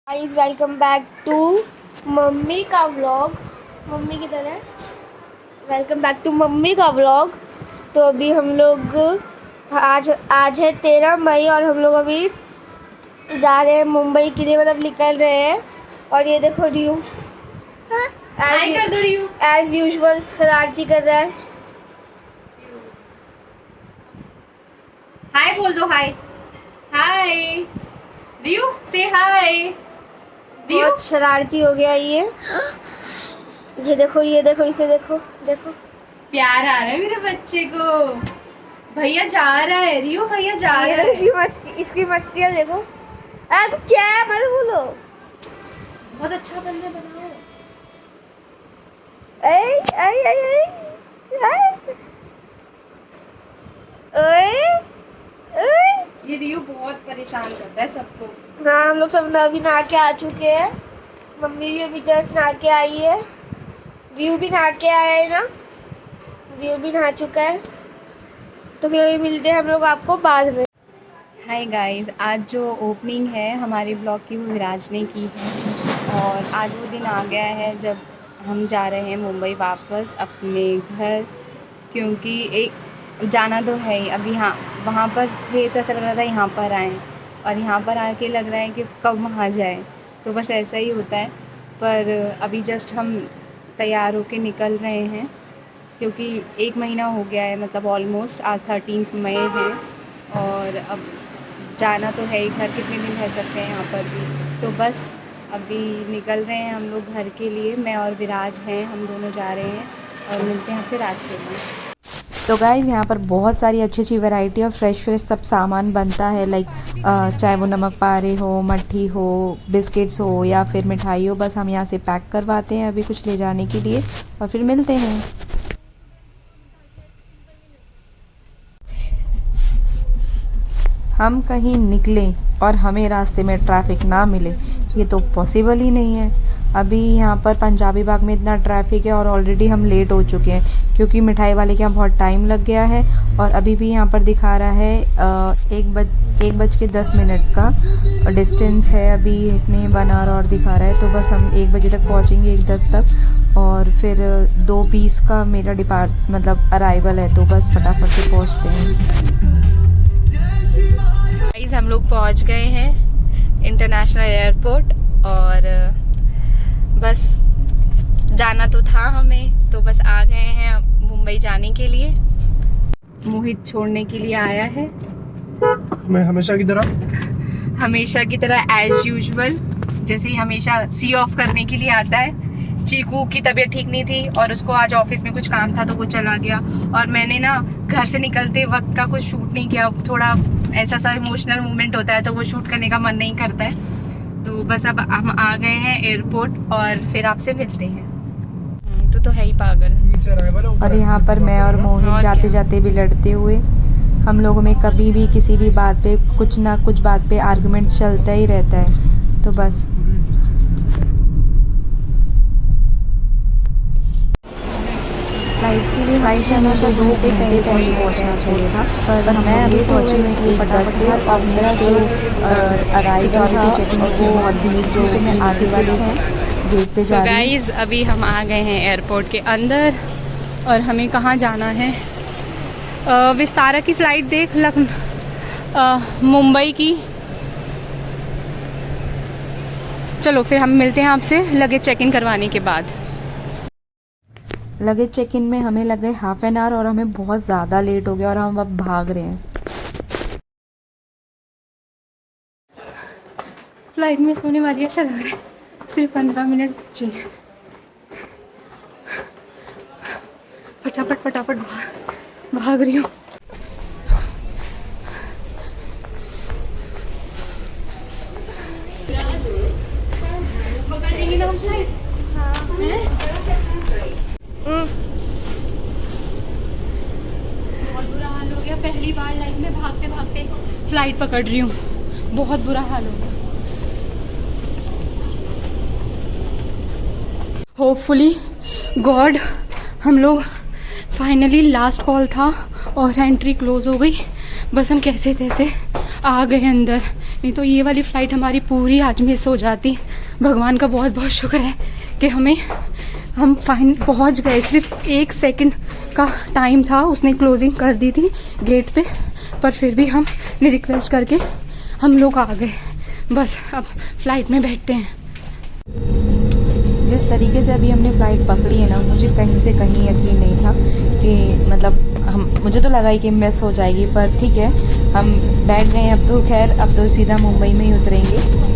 Guys welcome back to मम्मी का vlog. मम्मी की तरह वेलकम बैक टू मम्मी का व्लॉग। तो अभी हम लोग आज आज है 13 मई और हम लोग अभी जा रहे हैं मुंबई के लिए, मतलब निकल रहे हैं। और ये देखो रियू एज यूजुअल शरारती कर रहा है। हाय बोल दो। हाय हाय रियू से हाय। रियू बहुत शरारती हो गया ये देखो इसे देखो देखो। प्यार आ रहा है मेरे बच्चे को। भैया जा रहा है रियू, भैया जा ये रहा देखो है। इसकी मस्तियाँ देखो। तो क्या है मत बोलो। बहुत अच्छा बंदे बनाओ। ऐ ऐ ऐ ऐ ऐ। ओए ओए। ये रियू बहुत परेशान करता है सबको। हाँ, हम लोग सब अभी नहा के आ चुके हैं। मम्मी भी अभी जस्ट नहा के आई है। रियू भी नहा के आया है ना। रियू भी नहा चुका है। तो फिर अभी मिलते हैं हम लोग आपको बाद में। हाय गाइस, आज जो ओपनिंग है हमारे ब्लॉग की वो विराज ने की है। और आज वो दिन आ गया है जब हम जा रहे हैं मुंबई वापस अपने घर। क्योंकि एक जाना तो है ही। अभी हाँ, वहाँ पर थे तो ऐसा लग रहा था यहाँ पर आएँ, और यहाँ पर आके लग रहा है कि कब वहाँ जाएँ। तो बस ऐसा ही होता है। पर अभी जस्ट हम तैयार होके निकल रहे हैं, क्योंकि 1 महीना हो गया है, मतलब ऑलमोस्ट आज 13 मई है। और अब जाना तो है ही, घर कितने दिन रह सकते हैं यहाँ पर भी। तो बस अभी निकल रहे हैं हम लोग घर के लिए। मैं और विराज हैं, हम दोनों जा रहे हैं और मिलते हैं आपसे रास्ते में। तो गाइज़ यहाँ पर बहुत सारी अच्छी अच्छी वैरायटी और फ्रेश सब सामान बनता है। लाइक चाहे वो नमक पारे हो, मट्ठी हो, बिस्किट्स हो या फिर मिठाई हो। बस हम यहाँ से पैक करवाते हैं अभी कुछ ले जाने के लिए और फिर मिलते हैं। हम कहीं निकलें और हमें रास्ते में ट्रैफिक ना मिले, ये तो पॉसिबल ही नहीं है। अभी यहाँ पर पंजाबी बाग में इतना ट्रैफिक है और ऑलरेडी हम लेट हो चुके हैं, क्योंकि मिठाई वाले के यहाँ बहुत टाइम लग गया है। और अभी भी यहाँ पर दिखा रहा है 1:10 का डिस्टेंस है अभी इसमें 1 आवर और दिखा रहा है। तो बस हम 1 बजे तक पहुँचेंगे, 1:10 तक। और फिर 2:20 का मेरा मतलब अराइवल है, तो बस फटाफट से पहुँचते हैं। गाइस हम लोग पहुंच गए हैं इंटरनेशनल एयरपोर्ट। और बस जाना तो था हमें, तो बस आ गए हैं मुंबई जाने के लिए। मोहित छोड़ने के लिए आया है। मैं हमेशा की तरह एज यूजुअल, जैसे ही हमेशा सी ऑफ करने के लिए आता है। चीकू की तबीयत ठीक नहीं थी और उसको आज ऑफिस में कुछ काम था तो वो चला गया। और मैंने ना घर से निकलते वक्त का कुछ शूट नहीं किया। थोड़ा ऐसा सा इमोशनल मोमेंट होता है तो वो शूट करने का मन नहीं करता है। तो बस अब हम आ गए हैं एयरपोर्ट और फिर आपसे मिलते हैं। तो है ही पागल। और यहाँ पर मैं और मोहित जाते जाते भी लड़ते हुए, हम लोगों में कभी भी किसी भी बात पे कुछ ना कुछ बात पे आर्गुमेंट चलता ही रहता है। तो बस फ्लाइट के लिए हमेशा 2 घंटे पहले पहुँचना चाहिए था, पर मैं अभी पहुँची 1:10 पे। और मेरा जो अराइवल था चेकिंग की बहुत भीड़ जो कि मैं आगे वाले हैं गेट पे जा रही हूँ। गाइस अभी हम आ गए हैं एयरपोर्ट के अंदर और हमें कहाँ जाना है। विस्तारा की फ़्लाइट देख, मुंबई की। चलो फिर हम मिलते हैं आपसे लगेज चेक इन करवाने के बाद। लगेज चेक इन में हमें लगे ½ एन आवर और हमें बहुत ज़्यादा लेट हो गया और हम अब भाग रहे हैं। फ्लाइट मिस होने वाली है, ऐसा लग रहा है। सिर्फ 15 मिनट बचे हैं। फटाफट भाग रही हूँ। पकड़ लेंगे ना हम फ्लाइट? बहुत बुरा हाल हो गया। पहली बार लाइफ में भागते भागते फ्लाइट पकड़ रही हूँ। बहुत बुरा हाल हो गया। होपफुली गॉड, हम लोग फाइनली, लास्ट कॉल था और एंट्री क्लोज हो गई। बस हम कैसे तैसे आ गए अंदर। नहीं तो ये वाली फ़्लाइट हमारी पूरी आज मिस हो जाती। भगवान का बहुत बहुत शुक्र है कि हम फाइन पहुंच गए। सिर्फ 1 सेकंड का टाइम था, उसने क्लोजिंग कर दी थी गेट पे, पर फिर भी हमने रिक्वेस्ट करके हम लोग आ गए। बस अब फ़्लाइट में बैठते हैं। जिस तरीके से अभी हमने फ़्लाइट पकड़ी है ना, मुझे कहीं से कहीं यकीन नहीं था कि मतलब मुझे तो लगा ही कि मिस हो जाएगी, पर ठीक है हम बैठ गए। अब तो खैर अब तो सीधा मुंबई में ही उतरेंगे।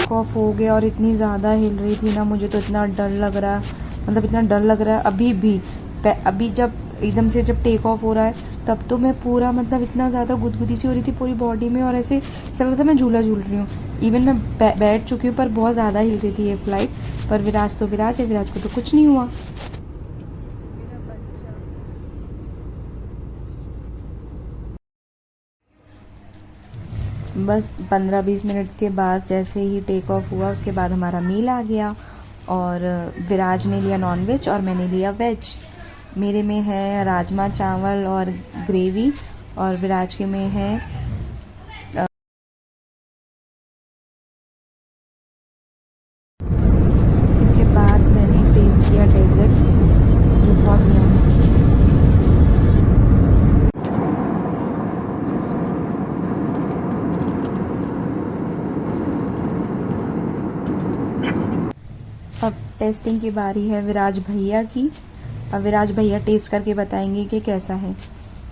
ऑफ हो गया और इतनी ज़्यादा हिल रही थी ना, मुझे तो इतना डर लग रहा है, मतलब इतना डर लग रहा है अभी भी। अभी जब एकदम से जब टेक ऑफ हो रहा है तब तो मैं पूरा मतलब इतना ज़्यादा गुदगुदी सी हो रही थी पूरी बॉडी में, और ऐसे ऐसा लग रहा था मैं झूला झूल रही हूँ। इवन मैं बैठ चुकी हूँ पर बहुत ज़्यादा हिल रही थी ये फ़्लाइट। पर विराज तो विराज है, विराज को तो कुछ नहीं हुआ। बस 15-20 मिनट के बाद जैसे ही टेक ऑफ हुआ उसके बाद हमारा मील आ गया, और विराज ने लिया नॉनवेज और मैंने लिया वेज। मेरे में है राजमा चावल और ग्रेवी, और विराज के में है इसके बाद मैंने टेस्ट किया डेजर्ट जो बहुत यम्मी है। अब टेस्टिंग की बारी है विराज भैया की। अब विराज भैया टेस्ट करके बताएंगे कि कैसा है,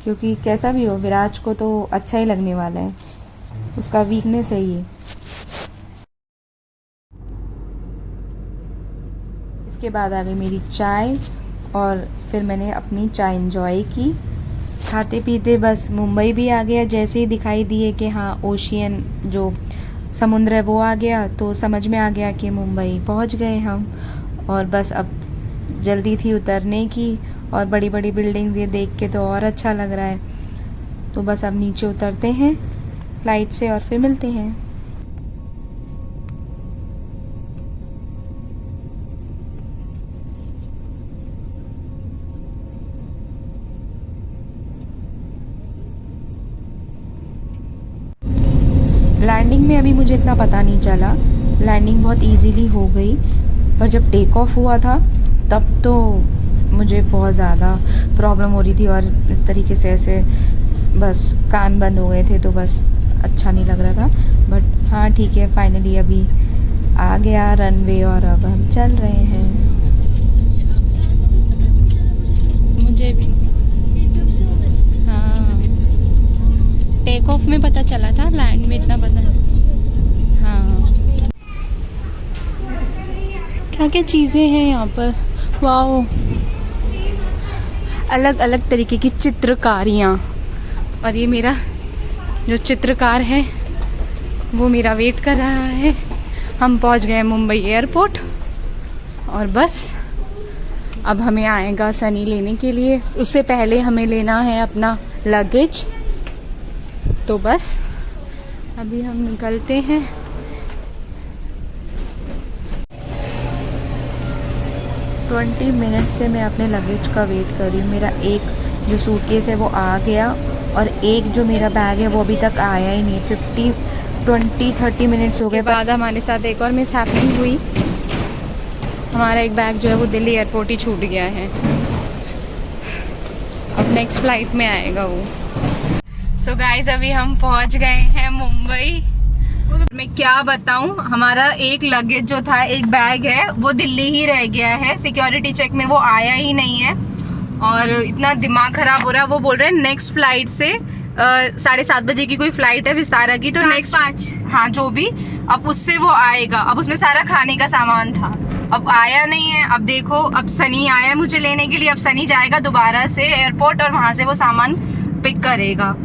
क्योंकि कैसा भी हो विराज को तो अच्छा ही लगने वाला है, उसका वीकनेस है ये। इसके बाद आ गई मेरी चाय, और फिर मैंने अपनी चाय एंजॉय की। खाते पीते बस मुंबई भी आ गया। जैसे ही दिखाई दिए कि हाँ ओशियन जो समुद्र है वो आ गया, तो समझ में आ गया कि मुंबई पहुंच गए हम। और बस अब जल्दी थी उतरने की, और बड़ी बड़ी बिल्डिंग्स ये देख के तो और अच्छा लग रहा है। तो बस अब नीचे उतरते हैं फ्लाइट से और फिर मिलते हैं। लैंडिंग में अभी मुझे इतना पता नहीं चला, लैंडिंग बहुत इजीली हो गई, पर जब टेक ऑफ हुआ था तब तो मुझे बहुत ज़्यादा प्रॉब्लम हो रही थी, और इस तरीके से ऐसे बस कान बंद हो गए थे, तो बस अच्छा नहीं लग रहा था। बट हाँ ठीक है, फाइनली अभी आ गया रनवे और अब हम चल रहे हैं। मुझे भी हाँ, टेक ऑफ में पता चला था, लैंड में इतना पता नहीं। हाँ, क्या क्या चीज़ें हैं यहाँ पर, वाओ, अलग अलग तरीके की चित्रकारियाँ। और ये मेरा जो चित्रकार है वो मेरा वेट कर रहा है। हम पहुँच गए मुंबई एयरपोर्ट, और बस अब हमें आएगा सनी लेने के लिए। उससे पहले हमें लेना है अपना लगेज। तो बस अभी हम निकलते हैं। ट्वेंटी मिनट से मैं अपने लगेज का वेट कर रही हूँ। मेरा एक जो सूटकेस है वो आ गया, और एक जो मेरा बैग है वो अभी तक आया ही नहीं। 20-30 मिनट्स हो गए। उसके बाद हमारे साथ एक और मिस हैपनिंग हुई। हमारा एक बैग जो है वो दिल्ली एयरपोर्ट ही छूट गया है। अब नेक्स्ट फ्लाइट में आएगा वो। सो गाइज अभी हम पहुंच गए हैं मुंबई। मैं क्या बताऊं, हमारा एक लगेज जो था, एक बैग है, वो दिल्ली ही रह गया है। सिक्योरिटी चेक में वो आया ही नहीं है, और इतना दिमाग खराब हो रहा है। वो बोल रहे हैं नेक्स्ट फ्लाइट से 7:30 बजे की कोई फ्लाइट है विस्तारा की, तो नेक्स्ट 5, हाँ जो भी, अब उससे वो आएगा। अब उसमें सारा खाने का सामान था, अब आया नहीं है। अब देखो, अब सनी आया है मुझे लेने के लिए। अब सनी जाएगा दोबारा से एयरपोर्ट और वहां से वो सामान पिक करेगा।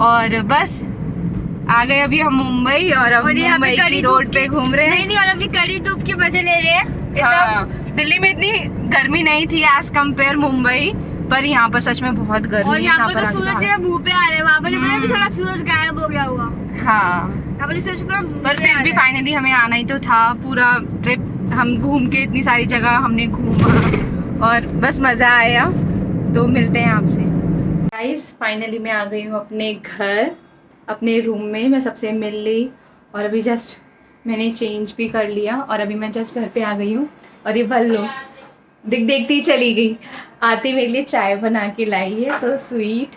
और बस आ गए अभी हम मुंबई और अब और यहाँ पे मुंबई की कड़ी रोड धूप पे घूम रहे हैं। नहीं और अभी कड़ी धूप के मजे ले रहे हैं हाँ, दिल्ली में इतनी गर्मी नहीं थी एज कम्पेयर मुंबई, पर यहाँ पर सच में बहुत गर्मी और है। यहाँ पर तो आज सूरज बहुत- से मुंह पे आ रहे हैं, वहाँ पर पता है कि थोड़ा सूरज गायब हो गया होगा, हाँ, यहाँ पर सूरज पूरा मुंह पर पे फिर आ भी रहा है। फाइनली हमें आना ही तो था। पूरा ट्रिप हम घूम के इतनी सारी जगह हमने घूमा और बस मज़ा आया। तो मिलते हैं आपसे। गाइस फाइनली मैं आ गई हूँ अपने घर, अपने रूम में। मैं सबसे मिल ली और अभी जस्ट मैंने चेंज भी कर लिया और अभी मैं जस्ट घर पे आ गई हूँ। और ये भल्लो देखती ही चली गई, आती मेरे लिए चाय बना के लाई है, सो स्वीट।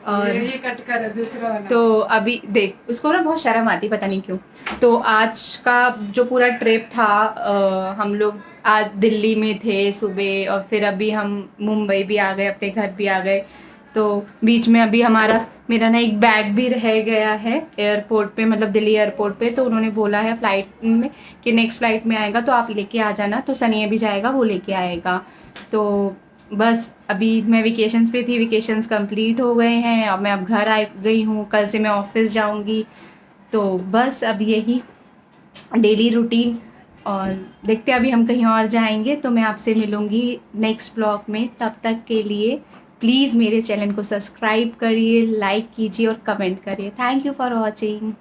और ये कट कर दूसरा वाला। तो अभी देख, उसको ना बहुत शर्म आती पता नहीं क्यों। तो आज का जो पूरा ट्रिप था, हम लोग आज दिल्ली में थे सुबह और फिर अभी हम मुंबई भी आ गए, अपने घर भी आ गए। तो बीच में अभी मेरा ना एक बैग भी रह गया है एयरपोर्ट पे, मतलब दिल्ली एयरपोर्ट पे। तो उन्होंने बोला है फ्लाइट में कि नेक्स्ट फ्लाइट में आएगा तो आप लेके आ जाना। तो सनी भी जाएगा, वो लेके आएगा। तो बस अभी मैं वेकेशंस पे थी, वेकेशंस कंप्लीट हो गए हैं, अब मैं अब घर आ गई हूँ। कल से मैं ऑफिस जाऊँगी। तो बस अब यही डेली रूटीन। और देखते हैं अभी हम कहीं और जाएंगे तो मैं आपसे मिलूँगी नेक्स्ट ब्लॉग में। तब तक के लिए प्लीज़ मेरे चैनल को सब्सक्राइब करिए, लाइक कीजिए और कमेंट करिए। Thank you for watching.